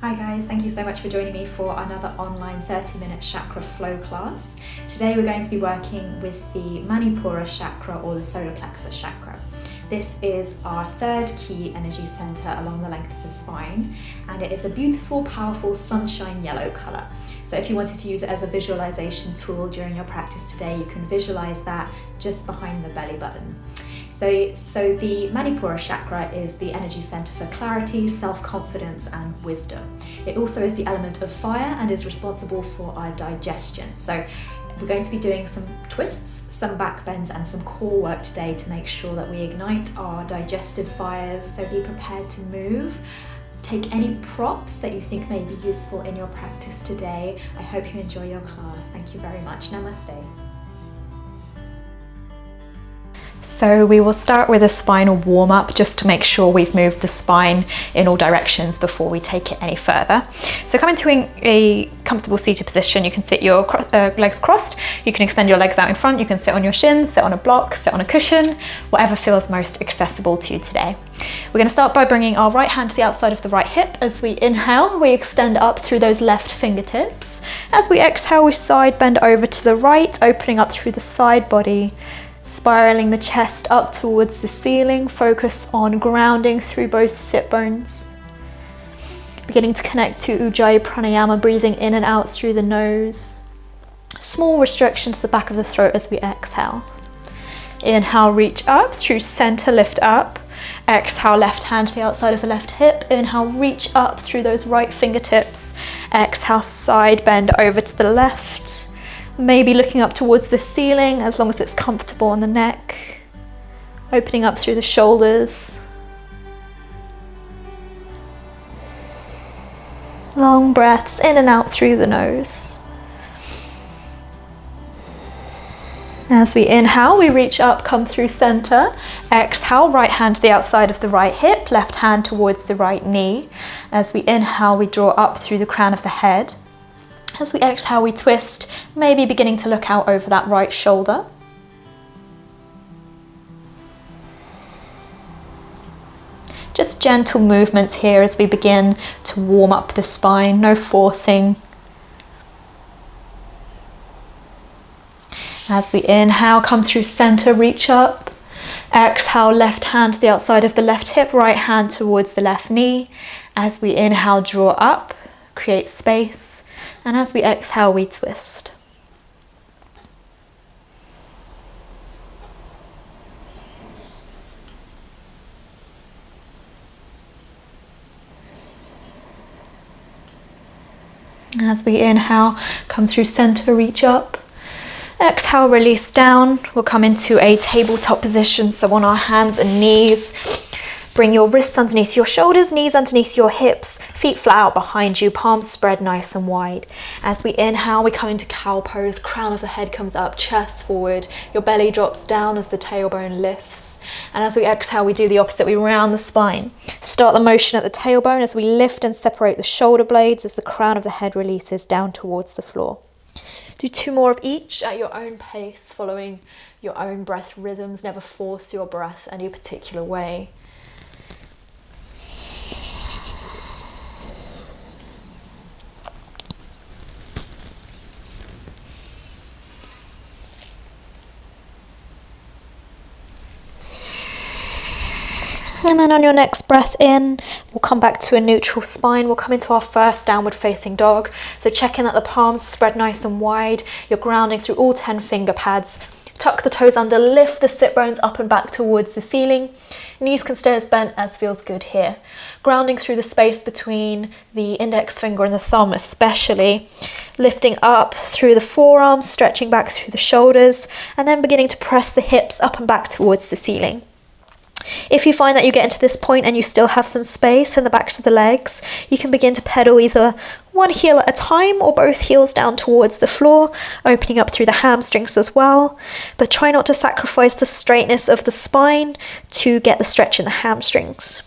Hi guys, thank you so much for joining me for another online 30-minute chakra flow class. Today we're going to be working with the Manipura chakra or the solar plexus chakra. This is our third key energy center along the length of the spine, and it is a beautiful, powerful sunshine yellow color. So if you wanted to use it as a visualization tool during your practice today, you can visualize that just behind the belly button. So the Manipura chakra is the energy center for clarity, self-confidence and wisdom. It also is the element of fire and is responsible for our digestion. So we're going to be doing some twists, some back bends and some core work today to make sure that we ignite our digestive fires. So be prepared to move. Take any props that you think may be useful in your practice today. I hope you enjoy your class. Thank you very much. Namaste. So we will start with a spinal warm-up just to make sure we've moved the spine in all directions before we take it any further. So come into a comfortable seated position. You can sit your legs crossed, you can extend your legs out in front, you can sit on your shins, sit on a block, sit on a cushion, whatever feels most accessible to you today. We're going to start by bringing our right hand to the outside of the right hip. As we inhale, we extend up through those left fingertips. As we exhale, we side bend over to the right, opening up through the side body. Spiraling the chest up towards the ceiling, focus on grounding through both sit bones. Beginning to connect to Ujjayi pranayama, breathing in and out through the nose. Small restriction to the back of the throat as we exhale. Inhale, reach up through center, lift up. Exhale, left hand to the outside of the left hip. Inhale, reach up through those right fingertips. Exhale, side bend over to the left. Maybe looking up towards the ceiling as long as it's comfortable on the neck. Opening up through the shoulders. Long breaths in and out through the nose. As we inhale, we reach up, come through center. Exhale, right hand to the outside of the right hip, left hand towards the right knee. As we inhale, we draw up through the crown of the head. As we exhale, we twist, maybe beginning to look out over that right shoulder. Just gentle movements here as we begin to warm up the spine, no forcing. As we inhale, come through center, reach up. Exhale, left hand to the outside of the left hip, right hand towards the left knee. As we inhale, draw up, create space. And as we exhale, we twist. As we inhale, come through center, reach up. Exhale, release down. We'll come into a tabletop position, so on our hands and knees. Bring your wrists underneath your shoulders, knees underneath your hips, feet flat out behind you, palms spread nice and wide. As we inhale, we come into cow pose, crown of the head comes up, chest forward, your belly drops down as the tailbone lifts. And as we exhale, we do the opposite, we round the spine. Start the motion at the tailbone as we lift and separate the shoulder blades as the crown of the head releases down towards the floor. Do 2 more of each at your own pace, following your own breath rhythms. Never force your breath any particular way. And then on your next breath in, we'll come back to a neutral spine. We'll come into our first downward facing dog. So checking that the palms spread nice and wide. You're grounding through all 10 finger pads. Tuck the toes under, lift the sit bones up and back towards the ceiling. Knees can stay as bent as feels good here. Grounding through the space between the index finger and the thumb especially. Lifting up through the forearms, stretching back through the shoulders, and then beginning to press the hips up and back towards the ceiling. If you find that you get into this point and you still have some space in the backs of the legs, you can begin to pedal either one heel at a time or both heels down towards the floor, opening up through the hamstrings as well. But try not to sacrifice the straightness of the spine to get the stretch in the hamstrings.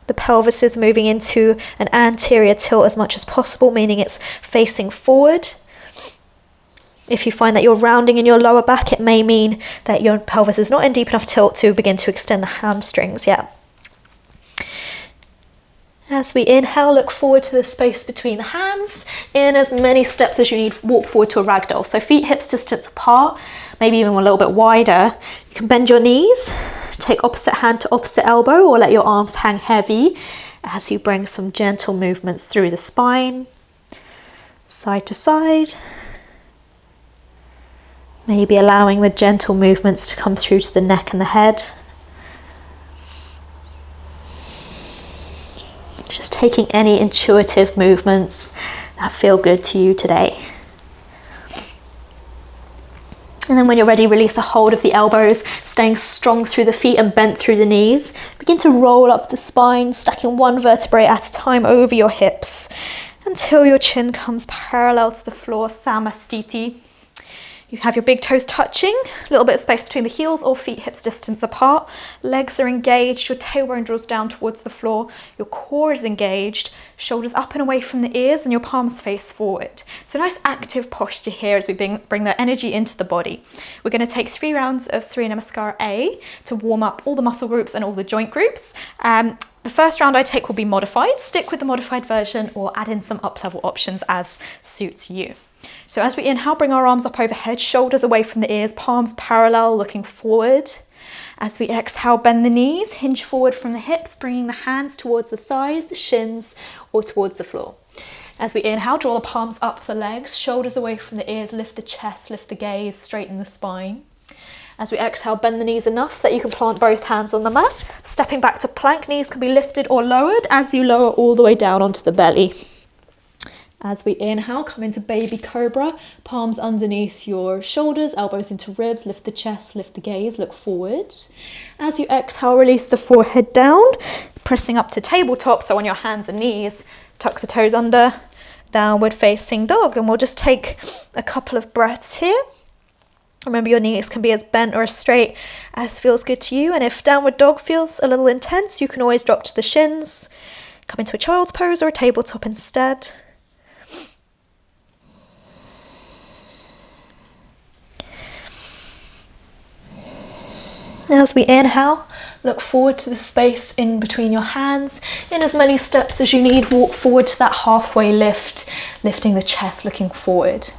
The pelvis is moving into an anterior tilt as much as possible, meaning it's facing forward. If you find that you're rounding in your lower back, it may mean that your pelvis is not in deep enough tilt to begin to extend the hamstrings yet. As we inhale, look forward to the space between the hands. In as many steps as you need, walk forward to a ragdoll. So feet hips distance apart, maybe even a little bit wider. You can bend your knees, take opposite hand to opposite elbow, or let your arms hang heavy as you bring some gentle movements through the spine, side to side. Maybe allowing the gentle movements to come through to the neck and the head. Just taking any intuitive movements that feel good to you today. And then when you're ready, release a hold of the elbows, staying strong through the feet and bent through the knees. Begin to roll up the spine, stacking one vertebrae at a time over your hips until your chin comes parallel to the floor, Samastiti. You have your big toes touching, a little bit of space between the heels or feet hips distance apart. Legs are engaged, your tailbone draws down towards the floor, your core is engaged, shoulders up and away from the ears and your palms face forward. So nice active posture here as we bring that energy into the body. We're going to take 3 rounds of Surya Namaskar A to warm up all the muscle groups and all the joint groups. The first round I take will be modified. Stick with the modified version or add in some up-level options as suits you. So as we inhale, bring our arms up overhead, shoulders away from the ears, palms parallel, looking forward. As we exhale, bend the knees, hinge forward from the hips, bringing the hands towards the thighs, the shins, or towards the floor. As we inhale, draw the palms up the legs, shoulders away from the ears, lift the chest, lift the gaze, straighten the spine. As we exhale, bend the knees enough that you can plant both hands on the mat. Stepping back to plank, knees can be lifted or lowered as you lower all the way down onto the belly. As we inhale, come into baby cobra, palms underneath your shoulders, elbows into ribs, lift the chest, lift the gaze, look forward. As you exhale, release the forehead down, pressing up to tabletop, so on your hands and knees, tuck the toes under, downward facing dog. And we'll just take a couple of breaths here. Remember, your knees can be as bent or as straight as feels good to you. And if downward dog feels a little intense, you can always drop to the shins, come into a child's pose or a tabletop instead. As we inhale, look forward to the space in between your hands. In as many steps as you need, walk forward to that halfway lift, lifting the chest, looking forward.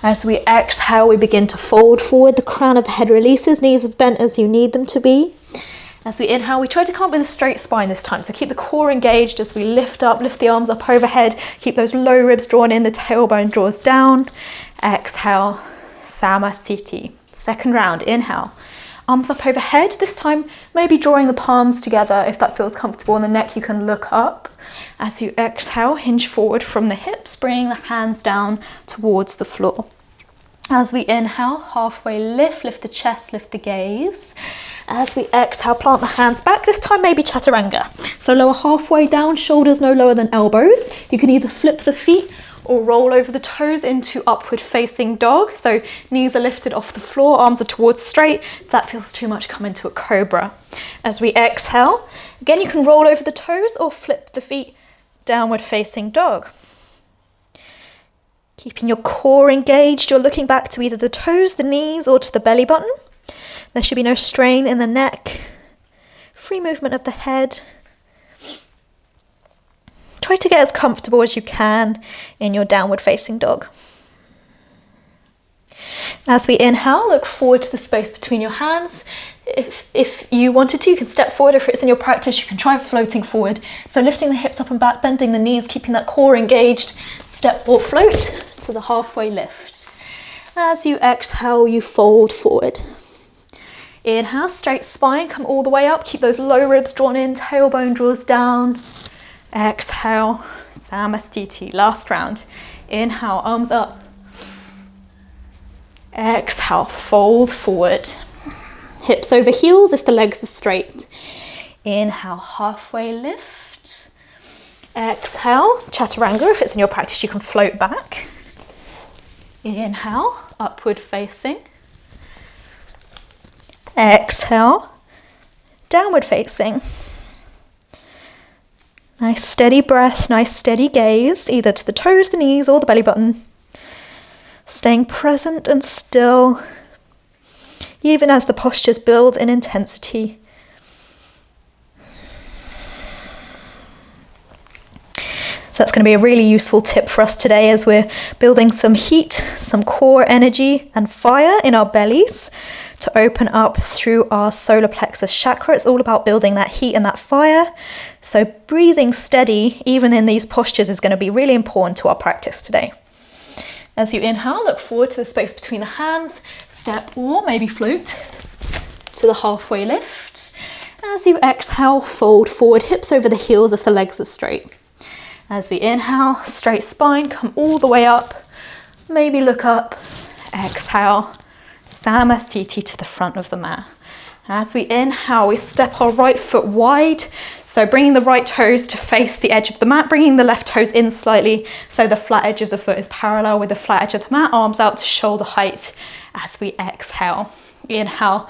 As we exhale, we begin to fold forward. The crown of the head releases, knees are bent as you need them to be. As we inhale, we try to come up with a straight spine this time. So keep the core engaged as we lift up, lift the arms up overhead. Keep those low ribs drawn in, the tailbone draws down. Exhale, Samastiti. Second round, inhale. Arms up overhead, this time maybe drawing the palms together if that feels comfortable. On the neck you can look up. As you exhale, hinge forward from the hips, bringing the hands down towards the floor. As we inhale, halfway lift, lift the chest, lift the gaze. As we exhale, plant the hands back, this time maybe chaturanga. So lower halfway down, shoulders no lower than elbows. You can either flip the feet or roll over the toes into upward facing dog. So knees are lifted off the floor, arms are towards straight. If that feels too much, come into a cobra. As we exhale, again you can roll over the toes or flip the feet, downward facing dog. Keeping your core engaged, you're looking back to either the toes, the knees, or to the belly button. There should be no strain in the neck. Free movement of the head. Try to get as comfortable as you can in your downward facing dog. As we inhale, look forward to the space between your hands. If you wanted to, you can step forward. If it's in your practice, you can try floating forward. So lifting the hips up and back, bending the knees, keeping that core engaged. Step or float to the halfway lift. As you exhale, you fold forward. Inhale, straight spine, come all the way up. Keep those low ribs drawn in, tailbone draws down. Exhale, Samastiti, last round. Inhale, arms up. Exhale, fold forward. Hips over heels if the legs are straight. Inhale, halfway lift. Exhale, chaturanga. If it's in your practice, you can float back. Inhale, upward facing. Exhale, downward facing. Nice steady breath, nice steady gaze, either to the toes, the knees, or the belly button. Staying present and still, even as the postures build in intensity. So that's going to be a really useful tip for us today as we're building some heat, some core energy and fire in our bellies to open up through our solar plexus chakra. It's all about building that heat and that fire. So breathing steady, even in these postures, is going to be really important to our practice today. As you inhale, look forward to the space between the hands, step or maybe float to the halfway lift. As you exhale, fold forward, hips over the heels if the legs are straight. As we inhale, straight spine, come all the way up, maybe look up, exhale, Samastiti to the front of the mat. As we inhale, we step our right foot wide, so bringing the right toes to face the edge of the mat, bringing the left toes in slightly so the flat edge of the foot is parallel with the flat edge of the mat, arms out to shoulder height. As we exhale, inhale,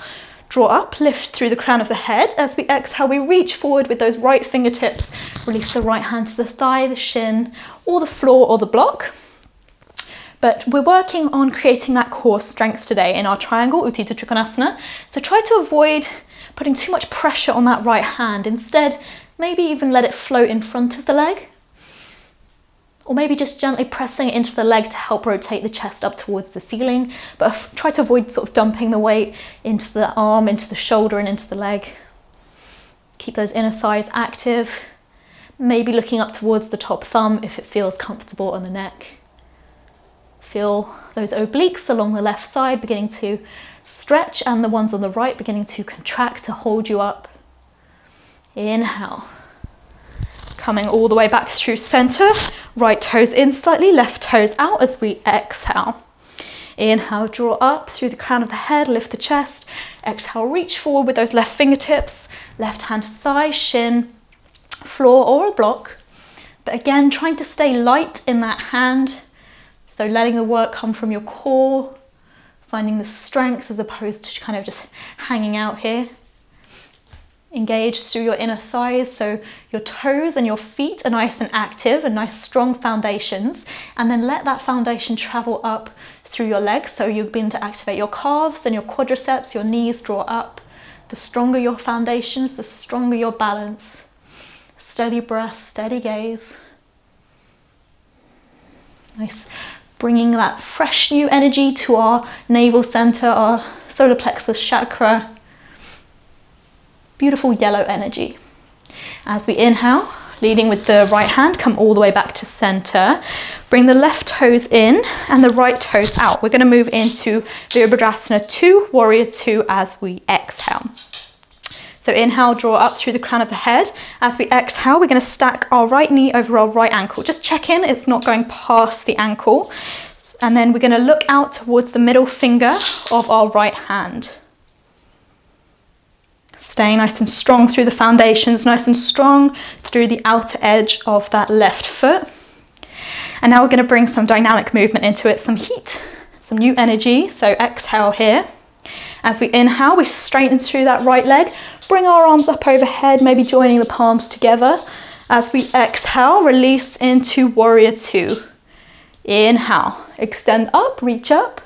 draw up, lift through the crown of the head. As we exhale, we reach forward with those right fingertips. Release the right hand to the thigh, the shin, or the floor or the block. But we're working on creating that core strength today in our triangle, Utthita Trikonasana. So try to avoid putting too much pressure on that right hand. Instead, maybe even let it float in front of the leg. Or maybe just gently pressing it into the leg to help rotate the chest up towards the ceiling. But try to avoid sort of dumping the weight into the arm, into the shoulder and into the leg. Keep those inner thighs active. Maybe looking up towards the top thumb if it feels comfortable on the neck. Feel those obliques along the left side beginning to stretch and the ones on the right beginning to contract to hold you up. Inhale. Coming all the way back through center, right toes in slightly, left toes out as we exhale. Inhale, draw up through the crown of the head, lift the chest. Exhale, reach forward with those left fingertips, left hand to thigh, shin, floor or a block. But again, trying to stay light in that hand. So letting the work come from your core, finding the strength as opposed to kind of just hanging out here. Engage through your inner thighs, so your toes and your feet are nice and active and nice strong foundations, and then let that foundation travel up through your legs, so you begin to activate your calves and your quadriceps, your knees draw up. The stronger your foundations, the stronger your balance. Steady breath, steady gaze. Nice. Bringing that fresh new energy to our navel center, our solar plexus chakra. Beautiful yellow energy. As we inhale, leading with the right hand, come all the way back to center. Bring the left toes in and the right toes out. We're going to move into Virabhadrasana 2, Warrior 2 as we exhale. So inhale, draw up through the crown of the head. As we exhale, we're going to stack our right knee over our right ankle. Just check in, it's not going past the ankle. And then we're going to look out towards the middle finger of our right hand. Staying nice and strong through the foundations, nice and strong through the outer edge of that left foot. And now we're going to bring some dynamic movement into it, some heat, some new energy. So exhale here. As we inhale, we straighten through that right leg, bring our arms up overhead, maybe joining the palms together. As we exhale, release into Warrior 2. Inhale, extend up, reach up.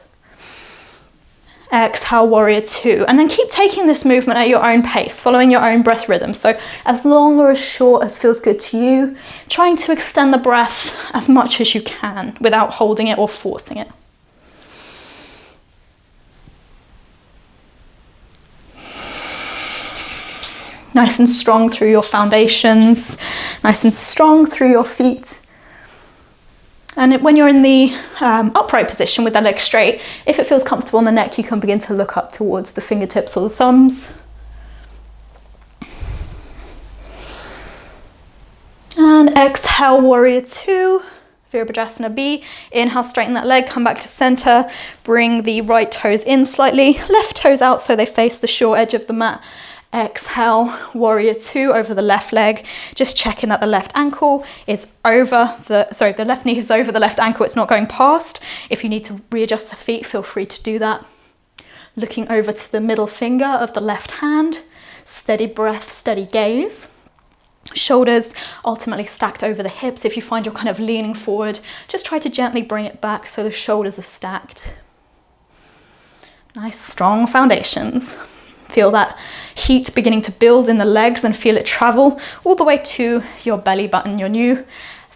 Exhale, Warrior 2. And then keep taking this movement at your own pace, following your own breath rhythm. So as long or as short as feels good to you, trying to extend the breath as much as you can without holding it or forcing it. Nice and strong through your foundations, nice and strong through your feet. And when you're in the upright position with the legs straight, if it feels comfortable on the neck, you can begin to look up towards the fingertips or the thumbs. And exhale, Warrior 2, Virabhadrasana B. Inhale, straighten that leg, come back to center. Bring the right toes in slightly, left toes out so they face the short edge of the mat. Exhale, Warrior 2 over the left leg. Just checking that the left ankle is over the left knee is over the left ankle. It's not going past. If you need to readjust the feet, feel free to do that. Looking over to the middle finger of the left hand. Steady breath, steady gaze. Shoulders ultimately stacked over the hips. If you find you're kind of leaning forward, just try to gently bring it back so the shoulders are stacked. Nice, strong foundations. Feel that heat beginning to build in the legs and feel it travel all the way to your belly button, your new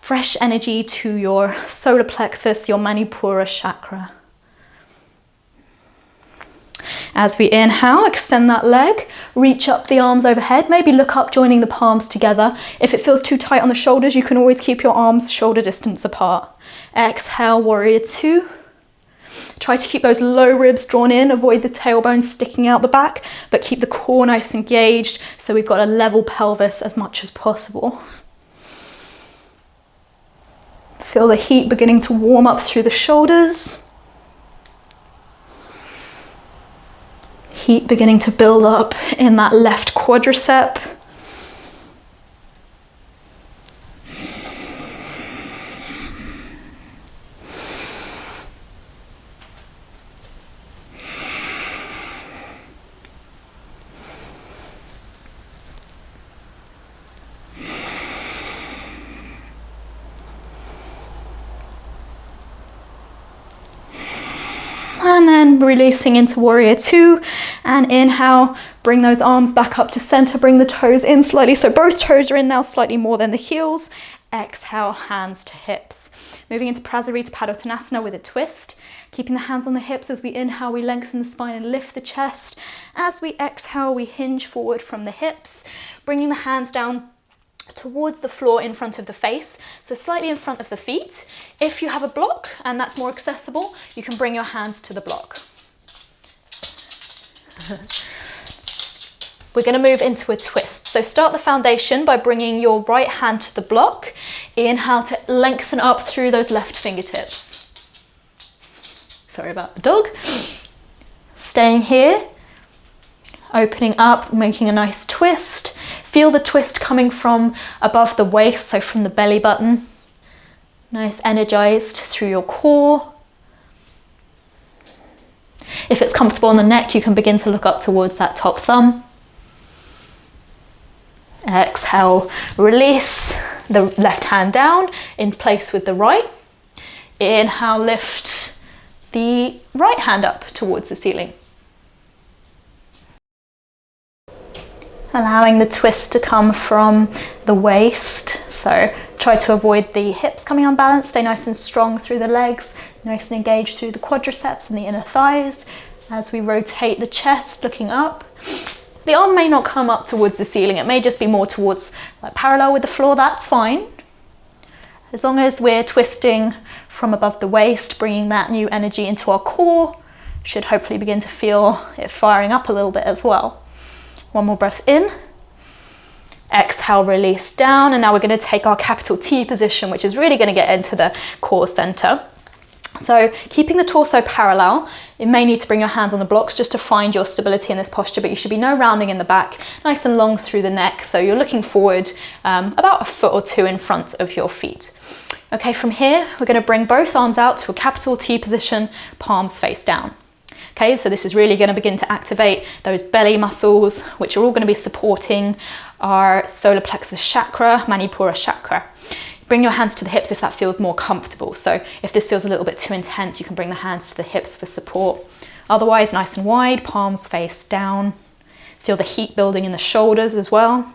fresh energy to your solar plexus, your Manipura chakra. As we inhale, extend that leg, reach up the arms overhead, maybe look up, joining the palms together. If it feels too tight on the shoulders, you can always keep your arms shoulder distance apart. Exhale, warrior two. Try to keep those low ribs drawn in, avoid the tailbone sticking out the back, but keep the core nice and engaged so we've got a level pelvis as much as possible. Feel the heat beginning to warm up through the shoulders. Heat beginning to build up in that left quadricep. And then releasing into warrior two, and inhale, bring those arms back up to center, bring the toes in slightly, so both toes are in now, slightly more than the heels. Exhale, hands to hips. Moving into Prasarita Padottanasana with a twist, keeping the hands on the hips. As we inhale, we lengthen the spine and lift the chest. As we exhale, we hinge forward from the hips, bringing the hands down towards the floor in front of the face, so slightly in front of the feet. If you have a block and that's more accessible, you can bring your hands to the block. We're going to move into a twist. So start the foundation by bringing your right hand to the block. Inhale to lengthen up through those left fingertips. Sorry about the dog. Staying here, opening up, making a nice twist. Feel the twist coming from above the waist, so from the belly button. Nice, energized through your core. If it's comfortable on the neck, you can begin to look up towards that top thumb. Exhale, release the left hand down in place with the right. Inhale, lift the right hand up towards the ceiling. Allowing the twist to come from the waist, so try to avoid the hips coming unbalanced. Stay nice and strong through the legs, nice and engaged through the quadriceps and the inner thighs. As we rotate the chest, looking up, the arm may not come up towards the ceiling, it may just be more towards like parallel with the floor. That's fine, as long as we're twisting from above the waist, bringing that new energy into our core. Should hopefully begin to feel it firing up a little bit as well. One more breath in, exhale, release down, and now we're going to take our capital T position, which is really going to get into the core center. So keeping the torso parallel, you may need to bring your hands on the blocks just to find your stability in this posture, but you should be no rounding in the back, nice and long through the neck, so you're looking forward about a foot or two in front of your feet. Okay, from here we're going to bring both arms out to a capital T position, palms face down. Okay, so this is really going to begin to activate those belly muscles, which are all going to be supporting our solar plexus chakra, Manipura chakra. Bring your hands to the hips if that feels more comfortable. So if this feels a little bit too intense, you can bring the hands to the hips for support. Otherwise, nice and wide, palms face down. Feel the heat building in the shoulders as well.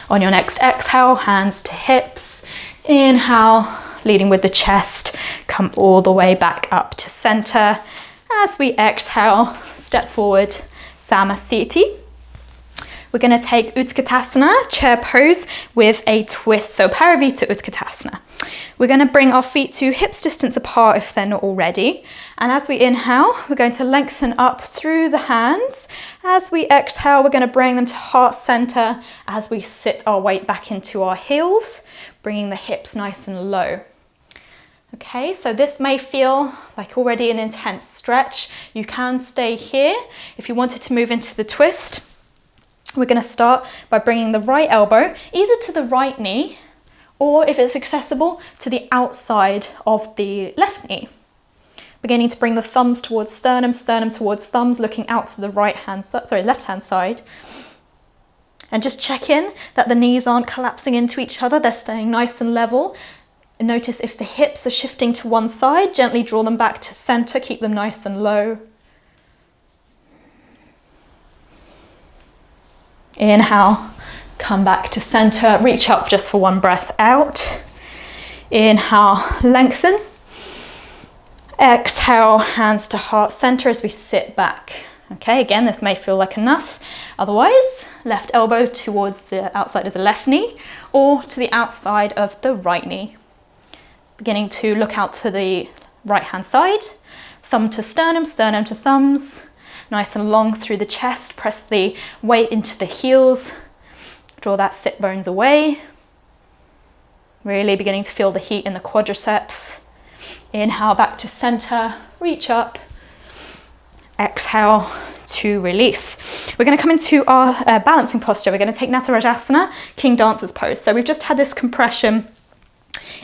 On your next exhale, hands to hips. Inhale, leading with the chest, come all the way back up to center. As we exhale, step forward, Samasthiti. We're going to take Utkatasana, chair pose, with a twist, so Paravita Utkatasana. We're going to bring our feet to hips distance apart if they're not already. And as we inhale, we're going to lengthen up through the hands. As we exhale, we're going to bring them to heart center as we sit our weight back into our heels, bringing the hips nice and low. Okay, so this may feel like already an intense stretch. You can stay here. If you wanted to move into the twist, we're going to start by bringing the right elbow either to the right knee, or if it's accessible, to the outside of the left knee. Beginning to bring the thumbs towards sternum, sternum towards thumbs, looking out to the left hand side. And just check in that the knees aren't collapsing into each other, they're staying nice and level. And notice if the hips are shifting to one side, gently draw them back to center, keep them nice and low. Inhale, Come back to center, reach up just for one breath out. Inhale, lengthen. Exhale, hands to heart center as we sit back. Okay, again, this may feel like enough. Otherwise, left elbow towards the outside of the left knee or to the outside of the right knee. Beginning to look out to the right hand side, thumb to sternum, sternum to thumbs. Nice and long through the chest, press the weight into the heels. Draw that sit bones away. Really beginning to feel the heat in the quadriceps. Inhale back to center, reach up. Exhale to release. We're going to come into our balancing posture. We're going to take Natarajasana, King Dancer's pose. So we've just had this compression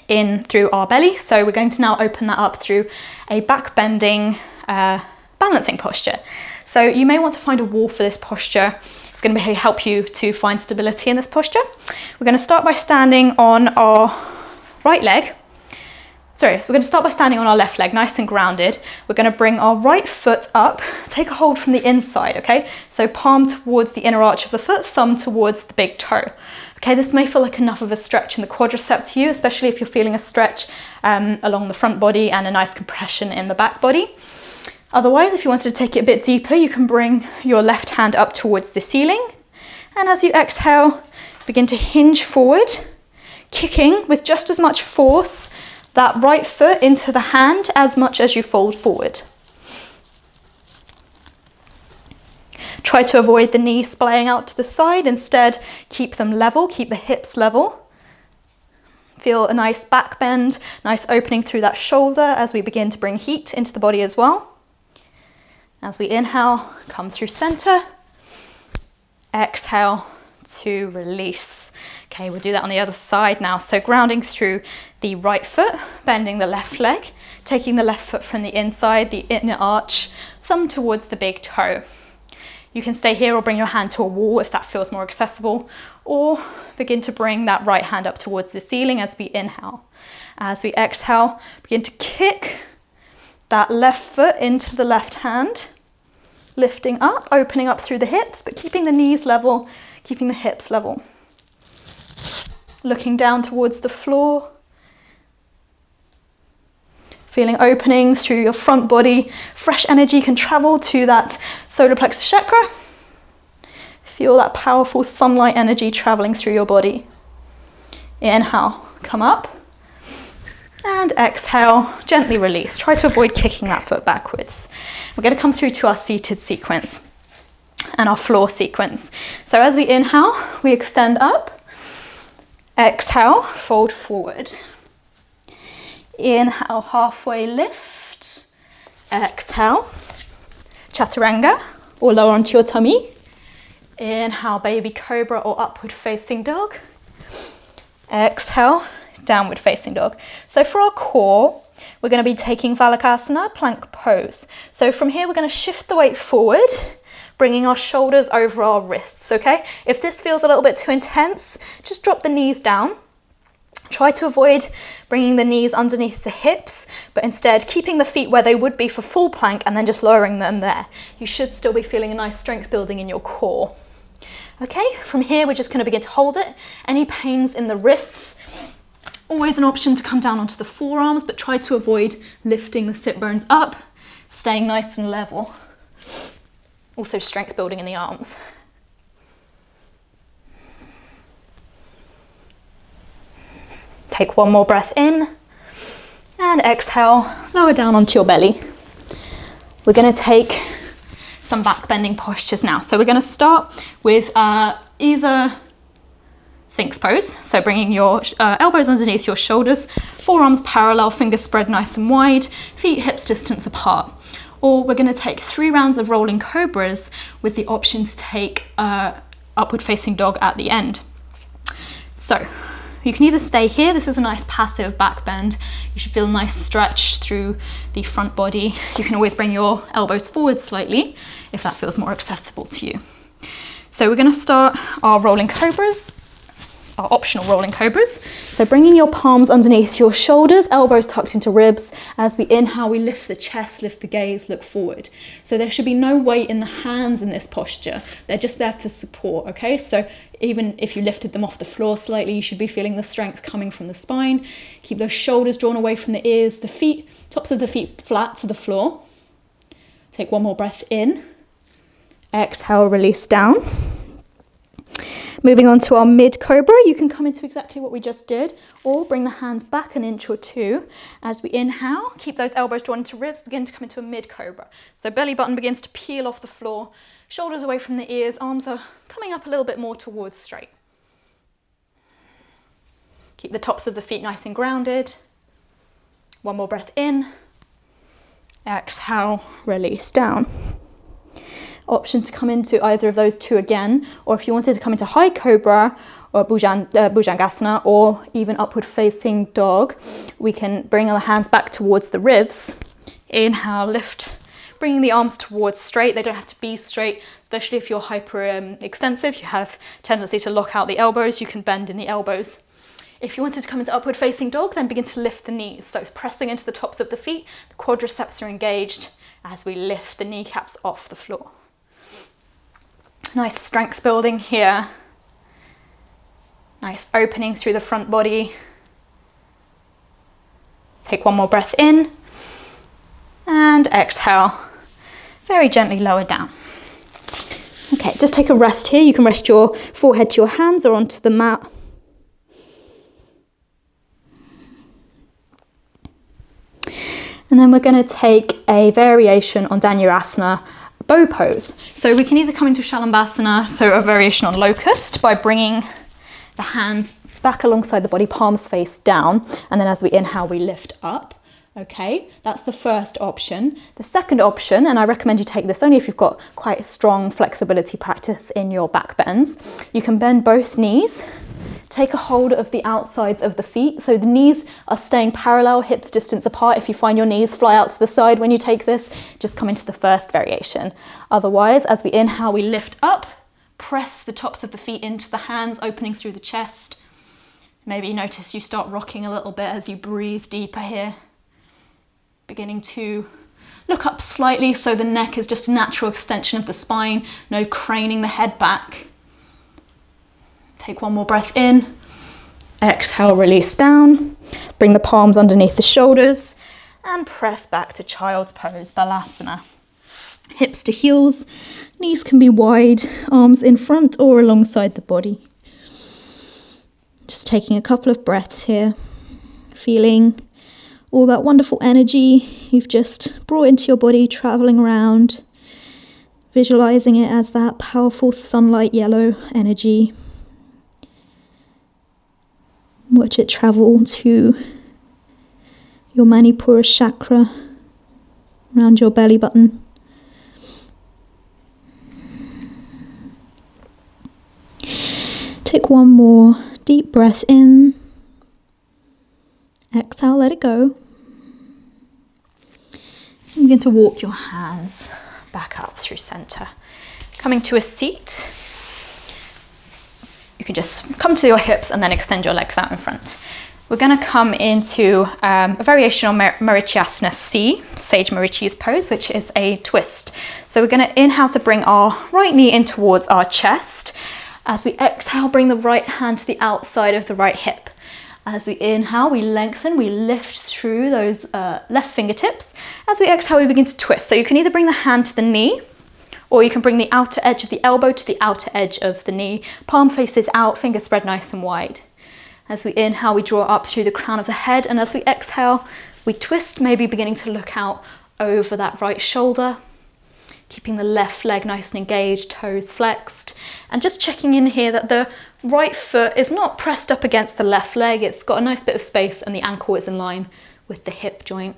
in through our belly. So we're going to now open that up through a back bending balancing posture. So you may want to find a wall for this posture. It's going to help you to find stability in this posture. We're going to start by standing on our right leg. So we're going to start by standing on our left leg, nice and grounded. We're going to bring our right foot up, take a hold from the inside, okay? So palm towards the inner arch of the foot, thumb towards the big toe. Okay, this may feel like enough of a stretch in the quadricep to you, especially if you're feeling a stretch along the front body and a nice compression in the back body. Otherwise, if you wanted to take it a bit deeper, you can bring your left hand up towards the ceiling. And as you exhale, begin to hinge forward, kicking with just as much force that right foot into the hand as much as you fold forward. Try to avoid the knees splaying out to the side. Instead, keep them level, keep the hips level. Feel a nice back bend, nice opening through that shoulder as we begin to bring heat into the body as well. As we inhale, come through center. Exhale to release. Okay, we'll do that on the other side now. So grounding through the right foot, bending the left leg, taking the left foot from the inside, the inner arch, thumb towards the big toe. You can stay here or bring your hand to a wall if that feels more accessible, or begin to bring that right hand up towards the ceiling as we inhale. As we exhale, begin to kick that left foot into the left hand, lifting up, opening up through the hips, but keeping the knees level, keeping the hips level. Looking down towards the floor. Feeling opening through your front body. Fresh energy can travel to that solar plexus chakra. Feel that powerful sunlight energy traveling through your body. Inhale, come up. And exhale, gently release. Try to avoid kicking that foot backwards. We're going to come through to our seated sequence and our floor sequence. So as we inhale, we extend up. Exhale, fold forward. Inhale, halfway lift. Exhale, chaturanga, or lower onto your tummy. Inhale, baby cobra or upward facing dog. Exhale, downward facing dog. So for our core, we're going to be taking Valakasana, plank pose. So from here, we're going to shift the weight forward, bringing our shoulders over our wrists, okay? If this feels a little bit too intense, just drop the knees down. Try to avoid bringing the knees underneath the hips, but instead keeping the feet where they would be for full plank and then just lowering them there. You should still be feeling a nice strength building in your core. Okay, from here, we're just going to begin to hold it. Any pains in the wrists, always an option to come down onto the forearms, but try to avoid lifting the sit bones up, staying nice and level. Also strength building in the arms. Take one more breath in and exhale, lower down onto your belly. We're going to take some back bending postures now. So we're going to start with either Sphinx pose. So bringing your elbows underneath your shoulders, forearms parallel, fingers spread nice and wide, feet hips distance apart. Or we're going to take 3 rounds of rolling cobras with the option to take upward facing dog at the end. So you can either stay here. This is a nice passive back bend. You should feel a nice stretch through the front body. You can always bring your elbows forward slightly if that feels more accessible to you. So we're going to start our rolling cobras. our optional rolling cobras. So bringing your palms underneath your shoulders, elbows tucked into ribs. As we inhale, we lift the chest, lift the gaze, look forward. So there should be no weight in the hands in this posture. They're just there for support, okay? So even if you lifted them off the floor slightly, you should be feeling the strength coming from the spine. Keep those shoulders drawn away from the ears, the feet, tops of the feet flat to the floor. Take one more breath in. Exhale, release down. Moving on to our mid cobra, you can come into exactly what we just did, or bring the hands back an inch or two. As we inhale, keep those elbows drawn into ribs, begin to come into a mid cobra. So belly button begins to peel off the floor, shoulders away from the ears, arms are coming up a little bit more towards straight. Keep the tops of the feet nice and grounded. One more breath in. Exhale, release down. Option to come into either of those two again, or if you wanted to come into high cobra or bhujangasana, or even upward facing dog, we can bring our hands back towards the ribs. Inhale, lift, bringing the arms towards straight. They don't have to be straight, especially if you're hyper extensive. You have tendency to lock out the elbows. You can bend in the elbows. If you wanted to come into upward facing dog, then begin to lift the knees. So pressing into the tops of the feet, the quadriceps are engaged as we lift the kneecaps off the floor. Nice strength building here. Nice opening through the front body. Take one more breath in and exhale. Very gently lower down. Okay, just take a rest here. You can rest your forehead to your hands or onto the mat. And then we're going to take a variation on Dhanurasana, bow pose. So we can either come into Shalambhasana, so a variation on locust, by bringing the hands back alongside the body, palms face down, and then as we inhale, we lift up. Okay, that's the first option. The second option, and I recommend you take this only if you've got quite a strong flexibility practice in your back bends, you can bend both knees. Take a hold of the outsides of the feet. So the knees are staying parallel, hips distance apart. If you find your knees fly out to the side when you take this, just come into the first variation. Otherwise, as we inhale, we lift up, press the tops of the feet into the hands, opening through the chest. Maybe notice you start rocking a little bit as you breathe deeper here. Beginning to look up slightly so the neck is just a natural extension of the spine, no craning the head back. Take one more breath in, exhale, release down, bring the palms underneath the shoulders and press back to child's pose, Balasana. Hips to heels, knees can be wide, arms in front or alongside the body. Just taking a couple of breaths here, feeling all that wonderful energy you've just brought into your body, traveling around, visualizing it as that powerful sunlight yellow energy. Watch it travel to your Manipura chakra, around your belly button. Take one more deep breath in. Exhale, let it go. And begin to walk your hands back up through center. Coming to a seat. You can just come to your hips and then extend your legs out in front. We're going to come into a variation on Marichyasana C, Sage Marichi's pose, which is a twist. So we're going to inhale to bring our right knee in towards our chest. As we exhale, bring the right hand to the outside of the right hip. As we inhale, we lengthen, we lift through those left fingertips. As we exhale, we begin to twist. So you can either bring the hand to the knee, or you can bring the outer edge of the elbow to the outer edge of the knee. Palm faces out, fingers spread nice and wide. As we inhale, we draw up through the crown of the head, and as we exhale, we twist, maybe beginning to look out over that right shoulder, keeping the left leg nice and engaged, toes flexed, and just checking in here that the right foot is not pressed up against the left leg. It's got a nice bit of space and the ankle is in line with the hip joint.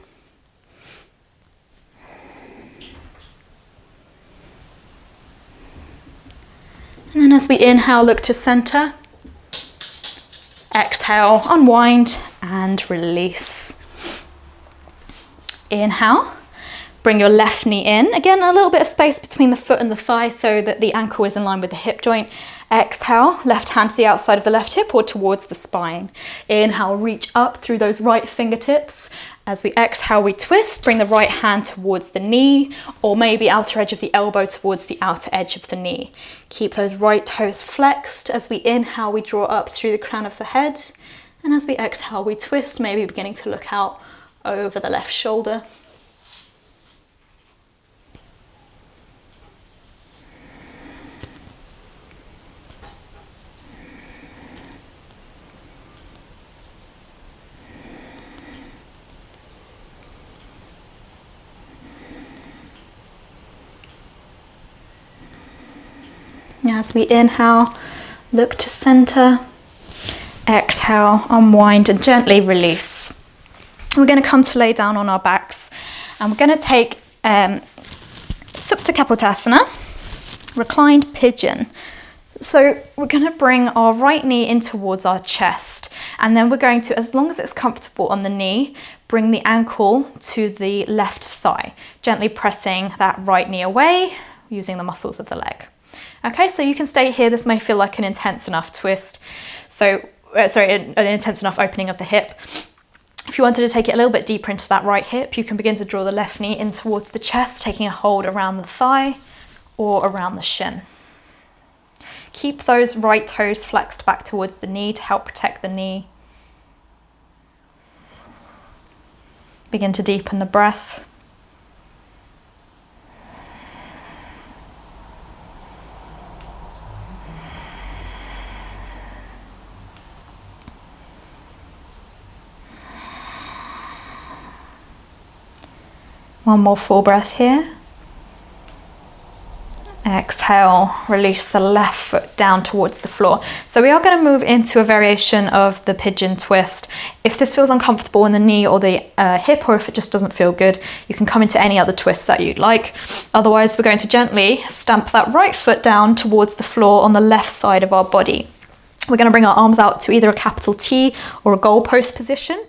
And then as we inhale, look to center. Exhale, unwind and release. Inhale, Bring your left knee in. Again, a little bit of space between the foot and the thigh so that the ankle is in line with the hip joint. Exhale, left hand to the outside of the left hip or towards the spine. Inhale, reach up through those right fingertips. As we exhale, we twist, bring the right hand towards the knee, or maybe outer edge of the elbow towards the outer edge of the knee. Keep those right toes flexed. As we inhale, we draw up through the crown of the head. And as we exhale, we twist, maybe beginning to look out over the left shoulder. As we inhale, look to center. Exhale, unwind and gently release. We're going to come to lay down on our backs and we're going to take Supta Kapotasana, reclined pigeon. So we're going to bring our right knee in towards our chest, and then we're going to, as long as it's comfortable on the knee, bring the ankle to the left thigh, gently pressing that right knee away using the muscles of the leg. Okay, so you can stay here. This may feel like an intense enough twist. So, an intense enough opening of the hip. If you wanted to take it a little bit deeper into that right hip, you can begin to draw the left knee in towards the chest, taking a hold around the thigh or around the shin. Keep those right toes flexed back towards the knee to help protect the knee. Begin to deepen the breath. One more full breath here. Exhale, release the left foot down towards the floor. So we are going to move into a variation of the pigeon twist. If this feels uncomfortable in the knee or the hip, or if it just doesn't feel good, you can come into any other twist that you'd like. Otherwise, we're going to gently stamp that right foot down towards the floor on the left side of our body. We're going to bring our arms out to either a capital T or a goalpost position.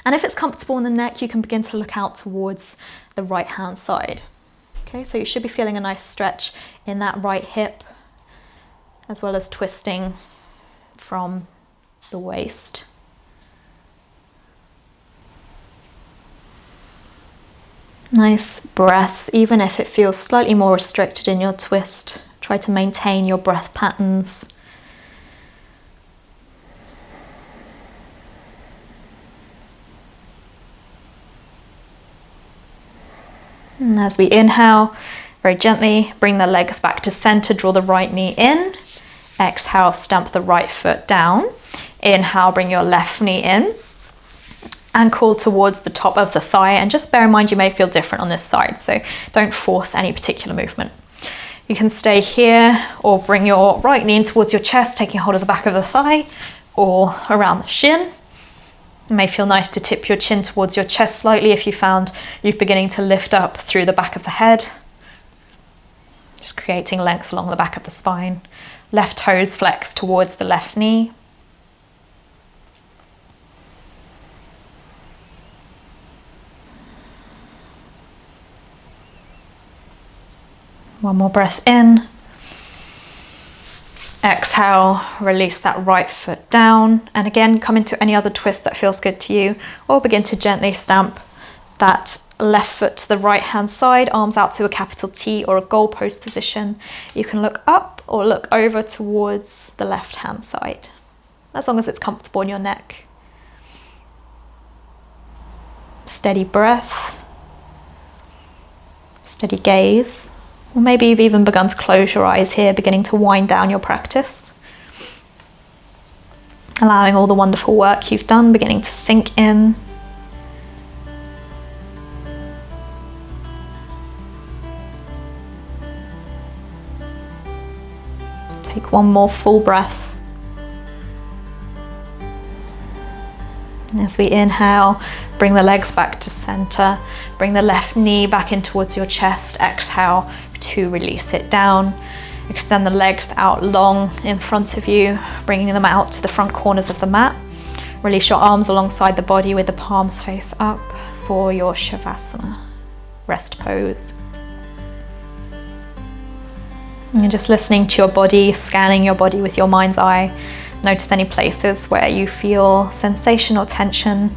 And if it's comfortable in the neck, you can begin to look out towards the right hand side. Okay, so you should be feeling a nice stretch in that right hip, as well as twisting from the waist. Nice breaths, even if it feels slightly more restricted in your twist. Try to maintain your breath patterns. And as we inhale, very gently bring the legs back to center, draw the right knee in. Exhale, stamp the right foot down. Inhale, bring your left knee in. Ankle towards the top of the thigh, and just bear in mind you may feel different on this side, so don't force any particular movement. You can stay here or bring your right knee in towards your chest, taking hold of the back of the thigh or around the shin. It may feel nice to tip your chin towards your chest slightly if you found you're beginning to lift up through the back of the head. Just creating length along the back of the spine. Left toes flex towards the left knee. One more breath in. Exhale, release that right foot down. And again, come into any other twist that feels good to you, or begin to gently stamp that left foot to the right hand side, arms out to a capital T or a goalpost position. You can look up or look over towards the left hand side, as long as it's comfortable in your neck. Steady breath, steady gaze. Or maybe you've even begun to close your eyes here, beginning to wind down your practice. Allowing all the wonderful work you've done beginning to sink in. Take one more full breath. As we inhale, bring the legs back to center. Bring the left knee back in towards your chest. Exhale to release it down. Extend the legs out long in front of you, bringing them out to the front corners of the mat. Release your arms alongside the body with the palms face up for your Shavasana. rest pose. And you're just listening to your body, scanning your body with your mind's eye. Notice any places where you feel sensation or tension.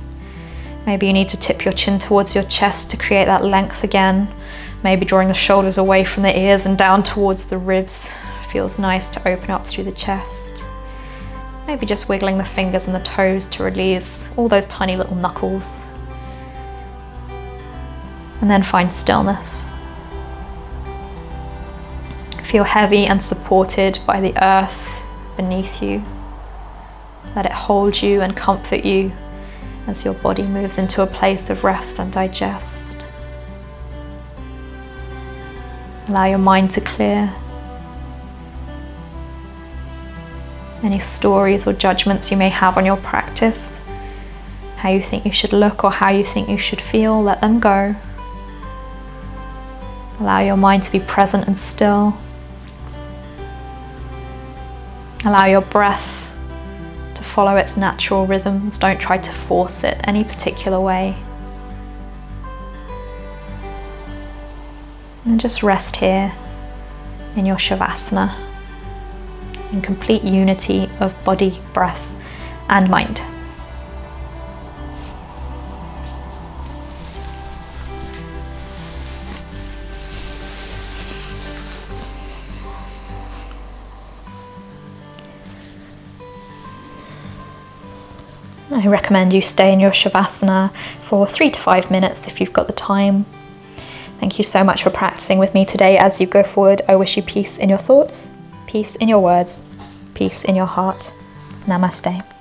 Maybe you need to tip your chin towards your chest to create that length again. Maybe drawing the shoulders away from the ears and down towards the ribs. Feels nice to open up through the chest. Maybe just wiggling the fingers and the toes to release all those tiny little knuckles. And then find stillness. Feel heavy and supported by the earth beneath you. Let it hold you and comfort you as your body moves into a place of rest and digest. Allow your mind to clear. Any stories or judgments you may have on your practice, how you think you should look or how you think you should feel, let them go. Allow your mind to be present and still. Allow your breath to follow its natural rhythms. Don't try to force it any particular way. And just rest here in your Shavasana, in complete unity of body, breath, and mind. I recommend you stay in your Shavasana for 3 to 5 minutes if you've got the time. Thank you so much for practicing with me today. As you go forward, I wish you peace in your thoughts, peace in your words, peace in your heart. Namaste.